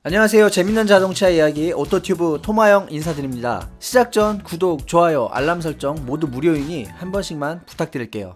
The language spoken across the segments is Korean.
안녕하세요. 재밌는 자동차 이야기 오토튜브 토마형 인사드립니다. 시작 전 구독, 좋아요, 알람 설정 모두 무료이니 한 번씩만 부탁드릴게요.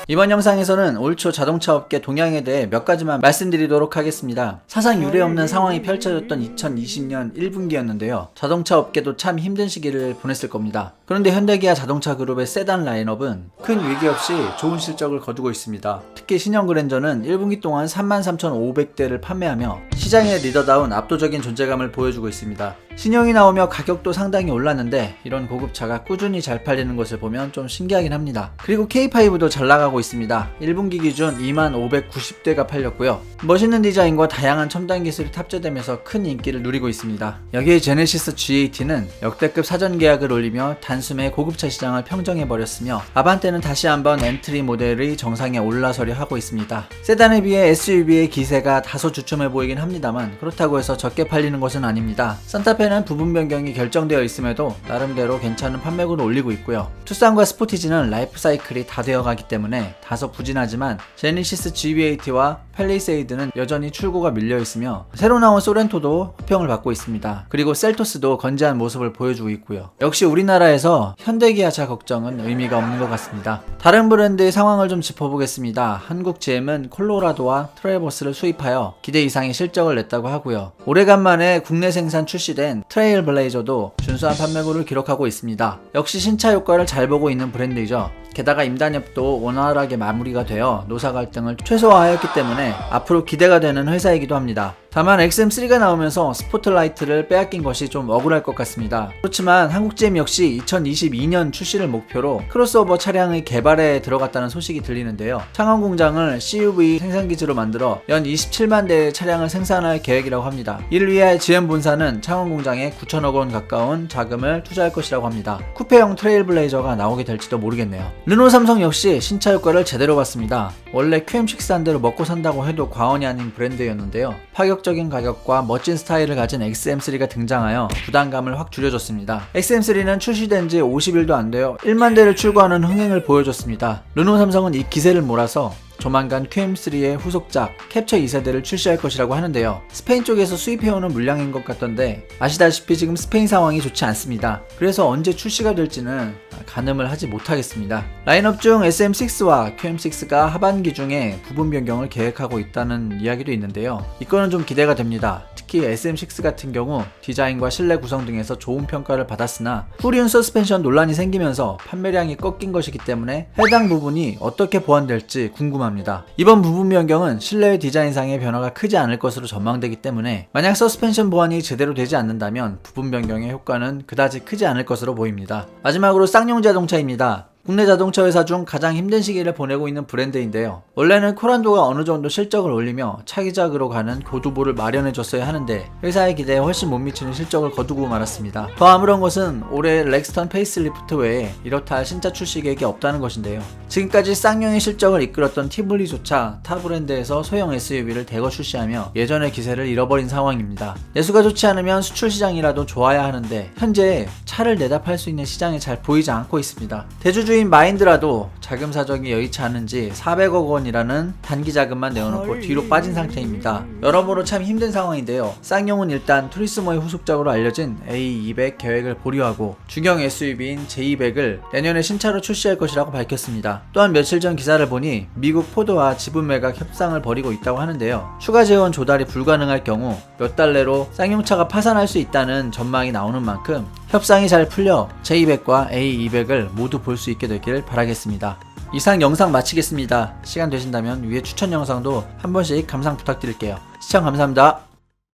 이번 영상에서는 올 초 자동차 업계 동향에 대해 몇 가지만 말씀드리도록 하겠습니다. 사상 유례없는 상황이 펼쳐졌던 2020년 1분기였는데요. 자동차 업계도 참 힘든 시기를 보냈을 겁니다. 그런데 현대기아 자동차 그룹의 세단 라인업은 큰 위기 없이 좋은 실적을 거두고 있습니다. 특히 신형 그랜저는 1분기 동안 33,500대를 판매하며 시장의 리더다운 압도적인 존재감을 보여주고 있습니다. 신형이 나오며 가격도 상당히 올랐는데 이런 고급차가 꾸준히 잘 팔리는 것을 보면 좀 신기하긴 합니다. 그리고 K5도 잘 나가고 있습니다. 1분기 기준 2590대가 팔렸고요. 멋있는 디자인과 다양한 첨단 기술이 탑재되면서 큰 인기를 누리고 있습니다. 여기에 제네시스 G80는 역대급 사전 계약을 올리며 단숨에 고급차 시장을 평정해버렸으며 아반떼는 다시 한번 엔트리 모델의 정상에 올라서려 하고 있습니다. 세단에 비해 SUV의 기세가 다소 주춤해 보이긴 합니다만 그렇다고 해서 적게 팔리는 것은 아닙니다. 산타페는 부분 변경이 결정되어 있음에도 나름대로 괜찮은 판매고를 올리고 있고요. 투싼과 스포티지는 라이프 사이클이 다 되어가기 때문에 다소 부진하지만 제네시스 GV80와 팰리세이드는 여전히 출고가 밀려있으며 새로 나온 소렌토도 호평을 받고 있습니다. 그리고 셀토스도 건재한 모습을 보여주고 있고요. 역시 우리나라에서 현대기아차 걱정은 의미가 없는 것 같습니다. 다른 브랜드의 상황을 좀 짚어보겠습니다. 한국 GM은 콜로라도와 트레버스를 수입하여 기대 이상의 실적을 냈다고 하고요. 오래간만에 국내 생산 출시된 트레일 블레이저도 준수한 판매고를 기록하고 있습니다. 역시 신차 효과를 잘 보고 있는 브랜드이죠. 게다가 임단협도 원활하게 마무리가 되어 노사 갈등을 최소화하였기 때문에 앞으로 기대가 되는 회사이기도 합니다. 다만 XM3가 나오면서 스포트라이트를 빼앗긴 것이 좀 억울할 것 같습니다. 그렇지만 한국GM 역시 2022년 출시를 목표로 크로스오버 차량의 개발에 들어갔다는 소식이 들리는데요. 창원 공장을 CUV 생산기지로 만들어 연 27만 대의 차량을 생산할 계획이라고 합니다. 이를 위해 GM 본사는 창원 공장에 9천억 원 가까운 자금을 투자할 것이라고 합니다. 쿠페형 트레일블레이저가 나오게 될지도 모르겠네요. 르노 삼성 역시 신차 효과를 제대로 봤습니다. 원래 QM6 한 대로 먹고 산다고 해도 과언이 아닌 브랜드였는데요. 파격적인 가격과 멋진 스타일을 가진 XM3가 등장하여 부담감을 확 줄여줬습니다. XM3는 출시된 지 50일도 안 되어 1만 대를 출고하는 흥행을 보여줬습니다. 르노 삼성은 이 기세를 몰아서 조만간 QM3의 후속작 캡처 2세대를 출시할 것이라고 하는데요. 스페인 쪽에서 수입해오는 물량인 것 같던데 아시다시피 지금 스페인 상황이 좋지 않습니다. 그래서 언제 출시가 될지는 가늠을 하지 못하겠습니다. 라인업 중 SM6와 QM6가 하반기 중에 부분 변경을 계획하고 있다는 이야기도 있는데요. 이거는 좀 기대가 됩니다. 특히 SM6 같은 경우 디자인과 실내 구성 등에서 좋은 평가를 받았으나 후륜 서스펜션 논란이 생기면서 판매량이 꺾인 것이기 때문에 해당 부분이 어떻게 보완될지 궁금합니다. 이번 부분 변경은 실내 디자인상의 변화가 크지 않을 것으로 전망되기 때문에 만약 서스펜션 보완이 제대로 되지 않는다면 부분 변경의 효과는 그다지 크지 않을 것으로 보입니다. 마지막으로 쌍용 자동차입니다. 국내 자동차 회사 중 가장 힘든 시기를 보내고 있는 브랜드인데요. 원래는 코란도가 어느 정도 실적을 올리며 차기작으로 가는 교두보를 마련해줬어야 하는데 회사의 기대에 훨씬 못 미치는 실적을 거두고 말았습니다. 더 아무런 것은 올해 렉스턴 페이스리프트 외에 이렇다 할 신차 출시 계획이 없다는 것인데요. 지금까지 쌍용의 실적을 이끌었던 티블리조차 타 브랜드에서 소형 SUV를 대거 출시하며 예전의 기세를 잃어버린 상황입니다. 내수가 좋지 않으면 수출 시장이라도 좋아야 하는데 현재 차를 내다 팔 수 있는 시장이 잘 보이지 않고 있습니다. 대주주인 마인드라도 자금 사정이 여의치 않은지 400억 원이라는 단기 자금만 내어놓고 뒤로 빠진 상태입니다. 여러모로 참 힘든 상황인데요. 쌍용은 일단 투리스모의 후속작으로 알려진 A200 계획을 보류하고 중형 SUV인 J200을 내년에 신차로 출시할 것이라고 밝혔습니다. 또한 며칠 전 기사를 보니 미국 포드와 지분 매각 협상을 벌이고 있다고 하는데요. 추가 재원 조달이 불가능할 경우 몇 달 내로 쌍용차가 파산할 수 있다는 전망이 나오는 만큼 협상이 잘 풀려 J200과 A200을 모두 볼 수 있게 되길 바라겠습니다. 이상 영상 마치겠습니다. 시간 되신다면 위에 추천 영상도 한 번씩 감상 부탁드릴게요. 시청 감사합니다.